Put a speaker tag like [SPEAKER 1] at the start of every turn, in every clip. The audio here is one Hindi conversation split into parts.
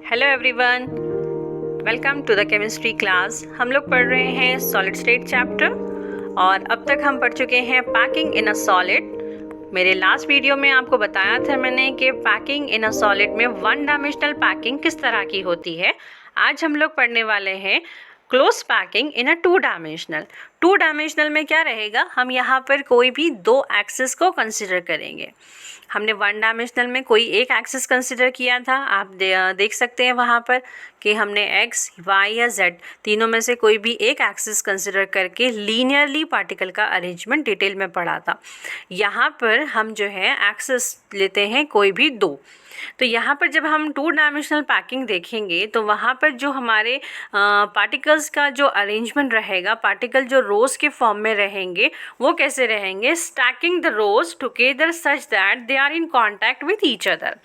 [SPEAKER 1] Hello everyone, welcome to the chemistry class. हम लोग पढ़ रहे हैं सॉलिड स्टेट चैप्टर और अब तक हम पढ़ चुके हैं पैकिंग इन अ सॉलिड। मेरे लास्ट वीडियो में आपको बताया था मैंने कि पैकिंग इन अ सॉलिड में वन डायमेंशनल पैकिंग किस तरह की होती है। आज हम लोग पढ़ने वाले हैं close packing in a two dimensional में क्या रहेगा, हम यहाँ पर कोई भी दो एक्सिस को कंसिडर करेंगे। हमने वन डायमेंशनल में कोई एक एक्सिस कंसिडर किया था, आप देख सकते हैं वहाँ पर कि हमने एक्स, वाई या जेड तीनों में से कोई भी एक एक्सिस कंसिडर करके लीनियरली पार्टिकल का अरेंजमेंट डिटेल में पढ़ा था। यहाँ पर हम जो है एक्सिस लेते हैं कोई भी दो। तो यहाँ पर जब हम टू डायमेंशनल पैकिंग देखेंगे तो वहाँ पर जो हमारे पार्टिकल्स का जो अरेंजमेंट रहेगा, पार्टिकल जो रोज के फॉर्म में रहेंगे वो कैसे रहेंगे, stacking the rows together such that they are in contact with each other.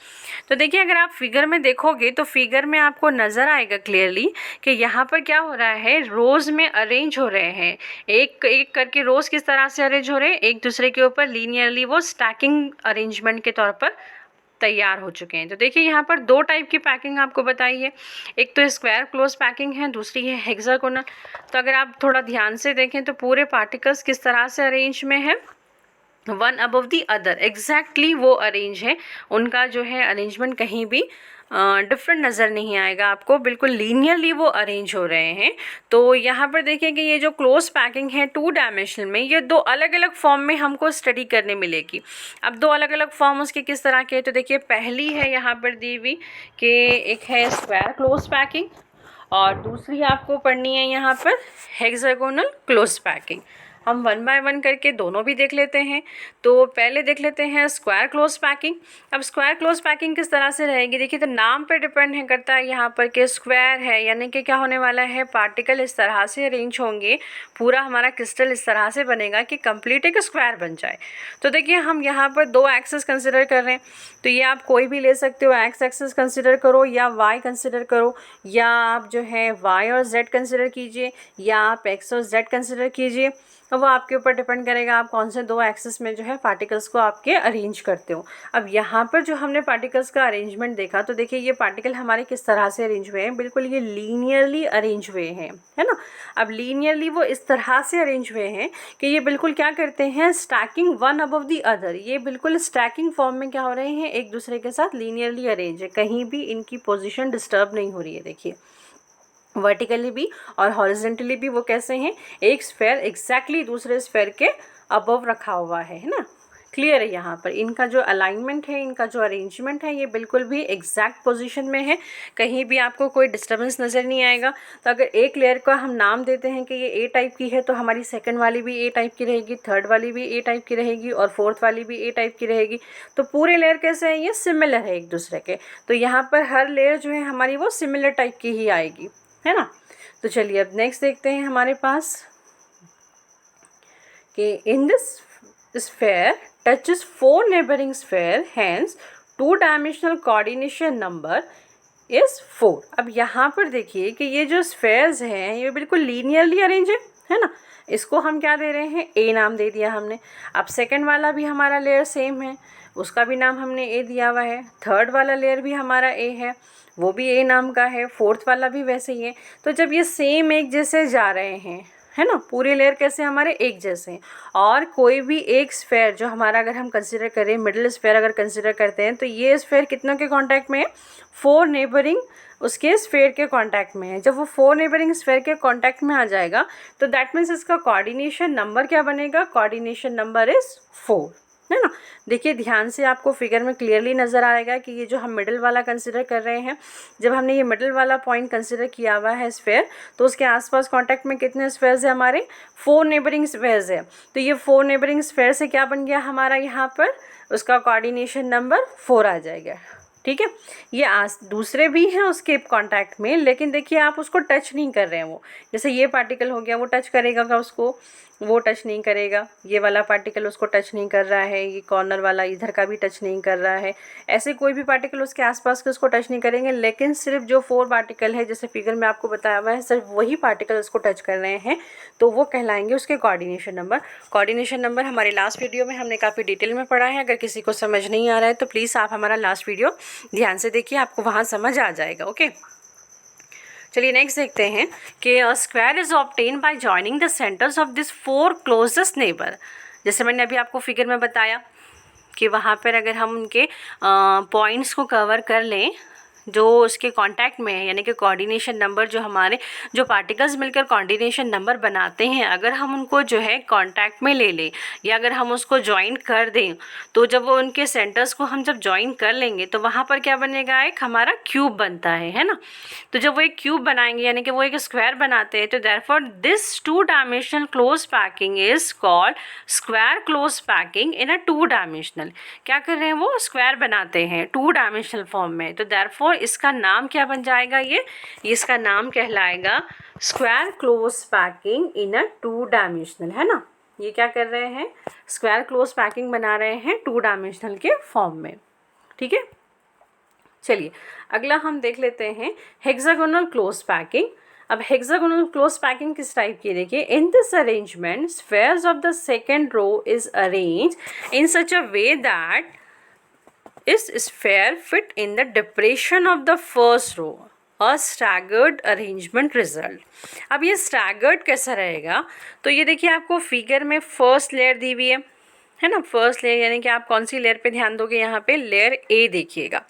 [SPEAKER 1] तो देखिए, अगर आप फिगर में देखोगे तो फिगर में आपको नज़र आएगा क्लियरली कि यहाँ पर क्या हो रहा है, रोज में अरेंज हो रहे हैं, एक एक करके रोज किस तरह से अरेंज हो रहे हैं, एक दूसरे के ऊपर लीनियरली वो स्टैकिंग अरेंजमेंट के तौर पर तैयार हो चुके हैं। तो देखिए, यहाँ पर दो टाइप की पैकिंग आपको बताई है, एक तो स्क्वायर क्लोज पैकिंग है, दूसरी है हेक्सागोनल। तो अगर आप थोड़ा ध्यान से देखें तो पूरे पार्टिकल्स किस तरह से अरेंज में है, one above the other, exactly वो अरेंज है, उनका जो है अरेंजमेंट कहीं भी डिफरेंट नज़र नहीं आएगा आपको, बिल्कुल लीनियरली वो अरेंज हो रहे हैं। तो यहाँ पर देखिए कि ये जो क्लोज पैकिंग है टू डायमेंशनल में, ये दो अलग अलग फॉर्म में हमको स्टडी करने मिलेगी। अब दो अलग अलग फॉर्म उसके किस तरह के हैं, तो देखिए पहली है यहाँ पर दी हुई कि एक है स्क्वायर क्लोज पैकिंग और दूसरी आपको पढ़नी है यहाँ पर हेक्सागोनल क्लोज पैकिंग। हम वन बाय वन करके दोनों भी देख लेते हैं। तो पहले देख लेते हैं स्क्वायर क्लोज पैकिंग। अब स्क्वायर क्लोज पैकिंग किस तरह से रहेगी, देखिए तो नाम पे डिपेंड है करता है यहाँ पर कि स्क्वायर है, यानी कि क्या होने वाला है, पार्टिकल इस तरह से अरेंज होंगे, पूरा हमारा क्रिस्टल इस तरह से बनेगा कि कंप्लीट एक स्क्वायर बन जाए। तो देखिए हम यहाँ पर दो एक्सिस कंसिडर कर रहे हैं, तो ये आप कोई भी ले सकते हो, एक्स एक्सिस कंसिडर करो या वाई कंसिडर करो, या आप जो है वाई और जेड कंसिडर कीजिए, या आप एक्स और जेड कंसिडर कीजिए। तो वो आपके ऊपर डिपेंड करेगा आप कौन से दो एक्सिस में जो है पार्टिकल्स को आपके अरेंज करते हो। अब यहाँ पर जो हमने पार्टिकल्स का अरेंजमेंट देखा, तो देखिए ये पार्टिकल हमारे किस तरह से अरेंज हुए हैं, बिल्कुल ये लीनियरली अरेंज हुए हैं, है ना। अब लीनियरली वो इस तरह से अरेंज हुए हैं कि ये बिल्कुल क्या करते हैं, stacking one above the other, ये बिल्कुल स्टैकिंग फॉर्म में क्या हो रहे हैं, एक दूसरे के साथ लीनियरली अरेंज है, कहीं भी इनकी पोजिशन डिस्टर्ब नहीं हो रही है। देखिए वर्टिकली भी और हॉरिजेंटली भी वो कैसे हैं, एक स्फेयर एग्जैक्टली दूसरे स्फेयर के अबव रखा हुआ है ना। क्लियर है, यहाँ पर इनका जो अलाइनमेंट है, इनका जो अरेंजमेंट है, ये बिल्कुल भी एग्जैक्ट पोजीशन में है, कहीं भी आपको कोई डिस्टर्बेंस नज़र नहीं आएगा। तो अगर एक लेयर का हम नाम देते हैं कि ये ए टाइप की है, तो हमारी सेकंड वाली भी ए टाइप की रहेगी, थर्ड वाली भी ए टाइप की रहेगी और फोर्थ वाली भी ए टाइप की रहेगी। तो पूरे लेयर कैसे हैं, ये सिमिलर है एक दूसरे के। तो यहाँ पर हर लेयर जो है हमारी वो सिमिलर टाइप की ही आएगी, है ना। तो चलिए अब नेक्स्ट देखते हैं हमारे पास कि in this sphere touches four neighbouring sphere, hence two dimensional coordination number is 4। अब यहाँ पर देखिए कि ये जो स्फेयर्स हैं ये बिल्कुल लीनियरली अरेंज है ना। इसको हम क्या दे रहे हैं, ए नाम दे दिया हमने। अब सेकंड वाला भी हमारा लेयर सेम है, उसका भी नाम हमने ए दिया हुआ है। थर्ड वाला लेयर भी हमारा ए है, वो भी ए नाम का है। फोर्थ वाला भी वैसे ही है। तो जब ये सेम एक जैसे जा रहे हैं, है ना, पूरे लेयर कैसे हमारे एक जैसे हैं, और कोई भी एक स्फेयर जो हमारा अगर हम कंसिडर करें, मिडिल स्फेयर अगर कंसिडर करते हैं, तो ये स्फेयर कितनों के कांटेक्ट में है, फोर नेबरिंग उसके स्फेयर के कांटेक्ट में है। जब वो फोर नेबरिंग स्फेयर के कांटेक्ट में आ जाएगा तो दैट मीन्स इसका कोऑर्डिनेशन नंबर क्या बनेगा, कोऑर्डिनेशन नंबर इज 4, है ना। देखिए ध्यान से, आपको फिगर में क्लियरली नज़र आएगा कि ये जो हम मिडिल वाला कंसिडर कर रहे हैं, जब हमने ये मिडिल वाला पॉइंट कंसिडर किया हुआ है स्फेयर, तो उसके आसपास कांटेक्ट में कितने स्फेयर्स है हमारे, फोर नेबरिंग स्फेयर्स है। तो ये फोर नेबरिंग स्फेयर से क्या बन गया हमारा, यहाँ पर उसका कोऑर्डिनेशन नंबर 4 आ जाएगा। ठीक है, ये दूसरे भी हैं उसके कांटेक्ट में, लेकिन देखिए आप उसको टच नहीं कर रहे हैं। वो जैसे ये पार्टिकल हो गया, वो टच करेगा क्या उसको, वो टच नहीं करेगा। ये वाला पार्टिकल उसको टच नहीं कर रहा है, ये कॉर्नर वाला इधर का भी टच नहीं कर रहा है। ऐसे कोई भी पार्टिकल उसके आसपास के उसको टच नहीं करेंगे, लेकिन सिर्फ जो 4 पार्टिकल है, जैसे फिगर में आपको बताया हुआ है, सिर्फ वही पार्टिकल उसको टच कर रहे हैं, तो वो कहलाएंगे उसके कोऑर्डिनेशन नंबर। कोऑर्डिनेशन नंबर हमारे लास्ट वीडियो में हमने काफ़ी डिटेल में पढ़ा है। अगर किसी को समझ नहीं आ रहा है तो प्लीज़ आप हमारा लास्ट वीडियो ध्यान से देखिए, आपको वहाँ समझ आ जाएगा। ओके, चलिए नेक्स्ट देखते हैं कि square is obtain bye joining the centres of this 4 closest neighbour. जैसे मैंने अभी आपको फिगर में बताया कि वहाँ पर अगर हम उनके पॉइंट्स को कवर कर लें जो उसके कांटेक्ट में है, यानी कि कोऑर्डिनेशन नंबर, जो हमारे जो पार्टिकल्स मिलकर कोऑर्डिनेशन नंबर बनाते हैं, अगर हम उनको जो है कांटेक्ट में ले लें या अगर हम उसको ज्वाइन कर दें, तो जब वो उनके सेंटर्स को हम जब ज्वाइन कर लेंगे तो वहाँ पर क्या बनेगा, एक हमारा क्यूब बनता है ना। तो जब वो एक क्यूब बनाएंगे यानी कि वो एक स्क्वायर बनाते हैं, तो therefore this 2 dimensional close packing is called square close packing in a 2 dimensional. क्या कर रहे हैं, वो स्क्वायर बनाते हैं 2 डायमेंशनल फॉर्म में, तो देयरफॉर इसका नाम क्या बन जाएगा, ये इसका नाम कहलाएगा square close packing in a 2 dimensional, है ना। ये क्या कर रहे हैं, स्क्वायर क्लोज पैकिंग बना रहे हैं 2 डायमेंशनल के फॉर्म में। ठीक है, चलिए अगला हम देख लेते हैं हेक्सागोनल क्लोज पैकिंग। अब हेक्सागोनल क्लोज पैकिंग किस टाइप की, देखिए, in this arrangement spheres of the second row is arrange in such a way that इस sphere fit in the depression of the first row, a staggered arrangement result. अब ये स्टैगर्ड कैसा रहेगा, तो ये देखिए आपको फिगर में फर्स्ट लेयर दी हुई है ना। फर्स्ट लेयर यानी कि आप कौन सी लेयर पे ध्यान दोगे, यहाँ पे लेयर ए देखिएगा।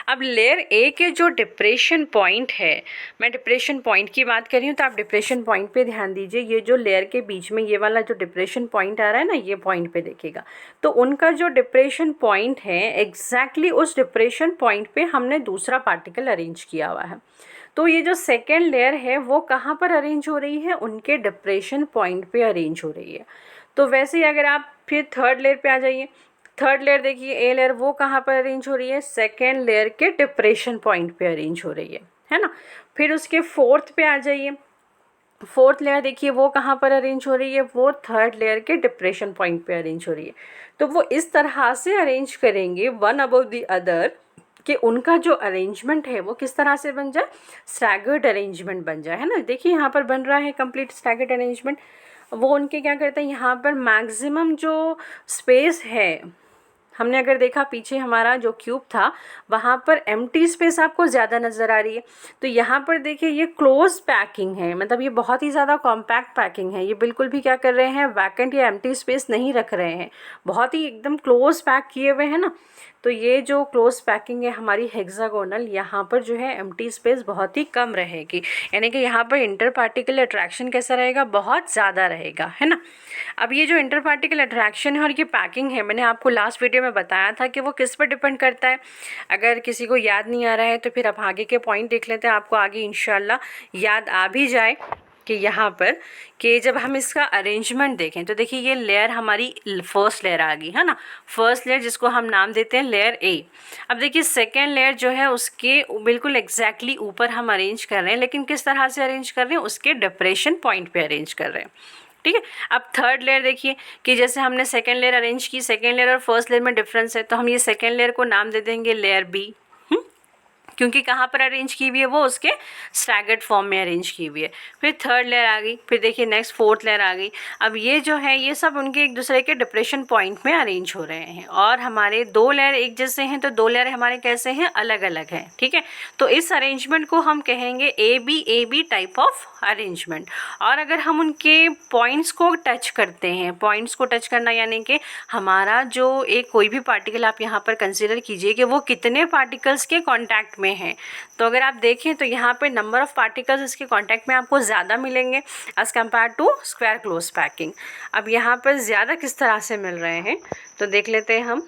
[SPEAKER 1] अब लेयर ए के जो डिप्रेशन पॉइंट है, मैं डिप्रेशन पॉइंट की बात कर रही हूँ, तो आप डिप्रेशन पॉइंट पे ध्यान दीजिए। ये जो लेयर के बीच में ये वाला जो डिप्रेशन पॉइंट आ रहा है ना, ये पॉइंट पे देखिएगा, तो उनका जो डिप्रेशन पॉइंट है एग्जैक्टली उस डिप्रेशन पॉइंट पे हमने दूसरा पार्टिकल अरेंज किया हुआ है। तो ये जो सेकेंड लेयर है वो कहाँ पर अरेंज हो रही है, उनके डिप्रेशन पॉइंट पे अरेंज हो रही है। तो वैसे ही अगर आप फिर थर्ड लेयर पे आ जाइए, थर्ड लेयर देखिए ए लेयर, वो कहाँ पर अरेंज हो रही है, सेकेंड लेयर के डिप्रेशन पॉइंट पे अरेंज हो रही है ना। फिर उसके फोर्थ पे आ जाइए, फोर्थ लेयर देखिए वो कहाँ पर अरेंज हो रही है, वो थर्ड लेयर के डिप्रेशन पॉइंट पे अरेंज हो रही है। तो वो इस तरह से अरेंज करेंगे वन अबव द अदर कि उनका जो अरेंजमेंट है वो किस तरह से बन जाए, स्टैगर्ड अरेंजमेंट बन जाए, है ना। देखिए यहाँ पर बन रहा है कंप्लीट स्टैगर्ड अरेंजमेंट। वो उनके क्या करते हैं, यहाँ पर मैक्सिमम जो स्पेस है, हमने अगर देखा पीछे हमारा जो क्यूब था वहाँ पर एम्प्टी स्पेस आपको ज़्यादा नज़र आ रही है, तो यहाँ पर देखिए ये क्लोज पैकिंग है, मतलब ये बहुत ही ज़्यादा कॉम्पैक्ट पैकिंग है। ये बिल्कुल भी क्या कर रहे हैं, वैकेंट या एम्प्टी स्पेस नहीं रख रहे हैं, बहुत ही एकदम क्लोज पैक किए हुए हैं ना। तो ये जो क्लोज पैकिंग है हमारी हेक्सागोनल, यहाँ पर जो है एम्प्टी स्पेस बहुत ही कम रहेगी, यानी कि यहाँ पर इंटर पार्टिकल अट्रैक्शन कैसा रहेगा, बहुत ज़्यादा रहेगा, है ना। अब ये जो इंटर पार्टिकल अट्रैक्शन है और ये पैकिंग है, मैंने आपको लास्ट वीडियो में बताया था कि वो किस पर डिपेंड करता है। अगर किसी को याद नहीं आ रहा है तो फिर आप आगे के पॉइंट देख लेते हैं, आपको आगे इंशाल्लाह याद आ भी जाए कि यहाँ पर कि जब हम इसका अरेंजमेंट देखें तो देखिए ये लेयर हमारी फर्स्ट लेयर आ गई, है ना, फर्स्ट लेयर जिसको हम नाम देते हैं लेयर ए। अब देखिए सेकेंड लेयर जो है उसके बिल्कुल एग्जैक्टली ऊपर हम अरेंज कर रहे हैं, लेकिन किस तरह से अरेंज कर रहे हैं, उसके डिप्रेशन पॉइंट पे अरेंज कर रहे हैं। ठीक है, अब थर्ड लेयर देखिए कि जैसे हमने सेकेंड लेयर अरेंज की, सेकेंड लेयर और फर्स्ट लेयर में डिफरेंस है, तो हम ये सेकेंड लेयर को नाम दे देंगे लेयर बी, क्योंकि कहाँ पर अरेंज की हुई है, वो उसके स्टैगर्ड फॉर्म में अरेंज की हुई है। फिर थर्ड लेयर आ गई, फिर देखिए नेक्स्ट फोर्थ लेयर आ गई। अब ये जो है ये सब उनके एक दूसरे के डिप्रेशन पॉइंट में अरेंज हो रहे हैं, और हमारे 2 लेयर एक जैसे हैं तो 2 लेयर हमारे कैसे हैं, अलग अलग हैं। ठीक है, तो इस अरेंजमेंट को हम कहेंगे A B type of arrangement. और अगर हम उनके पॉइंट्स को टच करते हैं, पॉइंट्स को टच करना यानी कि हमारा जो एक कोई भी पार्टिकल आप यहाँ पर कंसिडर कीजिए कि वो कितने पार्टिकल्स के कॉन्टैक्ट में है। तो अगर आप देखें तो यहाँ पे नंबर ऑफ़ पार्टिकल्स इसके कांटेक्ट में आपको ज़्यादा मिलेंगे as compare to square close packing. अब यहाँ पर ज़्यादा किस तरह से मिल रहे हैं तो देख लेते हैं हम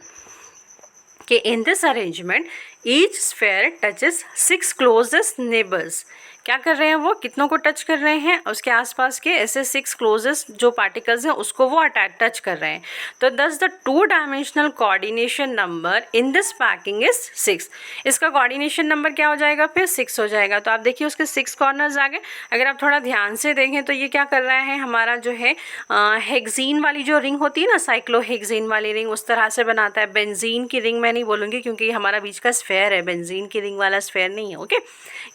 [SPEAKER 1] कि in this arrangement each sphere touches 6 closest neighbours. क्या कर रहे हैं, वो कितनों को टच कर रहे हैं, उसके आसपास के ऐसे 6 क्लोजेस्ट जो पार्टिकल्स हैं उसको वो टच कर रहे हैं। तो दस the 2 dimensional coordination number in this packing is 6। इसका कोऑर्डिनेशन नंबर क्या हो जाएगा, फिर 6 हो जाएगा। तो आप देखिए उसके 6 कॉर्नर्स आ गए। अगर आप थोड़ा ध्यान से देखें तो ये क्या कर रहा है, हमारा जो है हेक्सीन वाली जो रिंग होती है ना, साइक्लोहेक्सीन वाली रिंग, उस तरह से बनाता है। बेंजीन की रिंग मैं नहीं बोलूँगी क्योंकि हमारा बीच का स्फेयर है, बेंजीन की रिंग वाला स्फेयर नहीं है। ओके,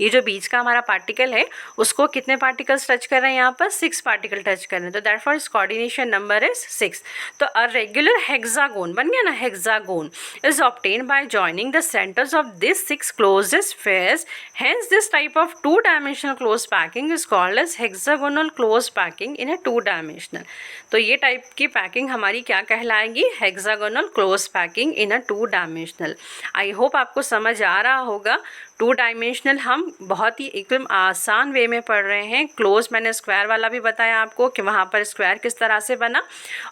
[SPEAKER 1] ये जो बीच का हमारा पार्टिकल है उसको कितने पार्टिकल्स टच कर रहे हैं, यहाँ पर 6 पार्टिकल टच कर रहे हैं, तो that for its coordination number is 6। तो अ रेगुलर हेक्सागोन बन गया ना, hexagon is obtained by joining the centres of this 6 closest spheres, hence this type of 2 dimensional close packing is called as hexagonal close packing in a 2 dimensional. तो ये टाइप की पैकिंग हमारी क्या कहलाएगी, hexagonal close packing in a 2 dimensional. I hope आपको समझ आ रहा होगा। 2 डायमेंशनल हम बहुत ही एकदम आसान वे में पढ़ रहे हैं। क्लोज मैंने स्क्वायर वाला भी बताया आपको कि वहाँ पर स्क्वायर किस तरह से बना,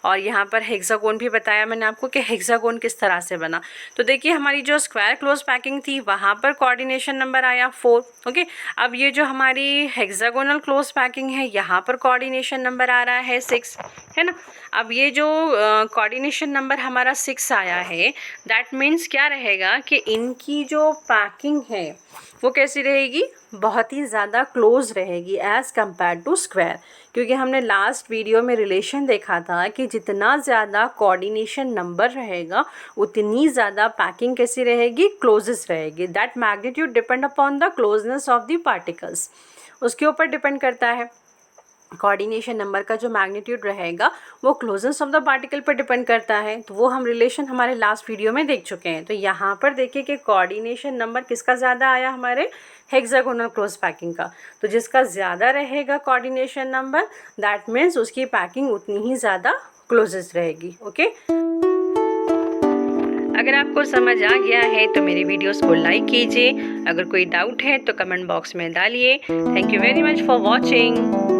[SPEAKER 1] और यहाँ पर हेक्सागोन भी बताया मैंने आपको कि हेक्सागोन किस तरह से बना। तो देखिए हमारी जो स्क्वायर क्लोज पैकिंग थी वहाँ पर कोऑर्डिनेशन नंबर आया 4। ओके, अब ये जो हमारी हेक्सागोनल क्लोज पैकिंग है यहाँ पर कोऑर्डिनेशन नंबर आ रहा है 6, है ना। अब ये जो कोऑर्डिनेशन नंबर हमारा 6 आया है, दैट मीन्स क्या रहेगा कि इनकी जो पैकिंग है वो कैसी रहेगी, बहुत ही ज़्यादा क्लोज रहेगी एज़ कम्पेयर टू स्क्वायर, क्योंकि हमने लास्ट वीडियो में रिलेशन देखा था कि जितना ज़्यादा कोऑर्डिनेशन नंबर रहेगा उतनी ज़्यादा पैकिंग कैसी रहेगी, क्लोजेस्ट रहेगी। That magnitude depend upon the closeness of the particles, उसके ऊपर डिपेंड करता है। कोऑर्डिनेशन नंबर का जो मैग्नीट्यूड रहेगा वो क्लोजनेस ऑफ द पार्टिकल पर डिपेंड करता है, तो वो हम रिलेशन हमारे लास्ट वीडियो में देख चुके हैं। तो यहाँ पर देखिए कि कोऑर्डिनेशन नंबर किसका ज़्यादा आया, हमारे हेक्सागोनल क्लोज पैकिंग का। तो जिसका ज़्यादा रहेगा कोऑर्डिनेशन नंबर, दैट मीन्स उसकी पैकिंग उतनी ही ज़्यादा क्लोजेस्ट रहेगी। ओके, अगर आपको समझ आ गया है तो मेरे वीडियोस को लाइक कीजिए, अगर कोई डाउट है तो कमेंट बॉक्स में डालिए। Thank you very much for watching.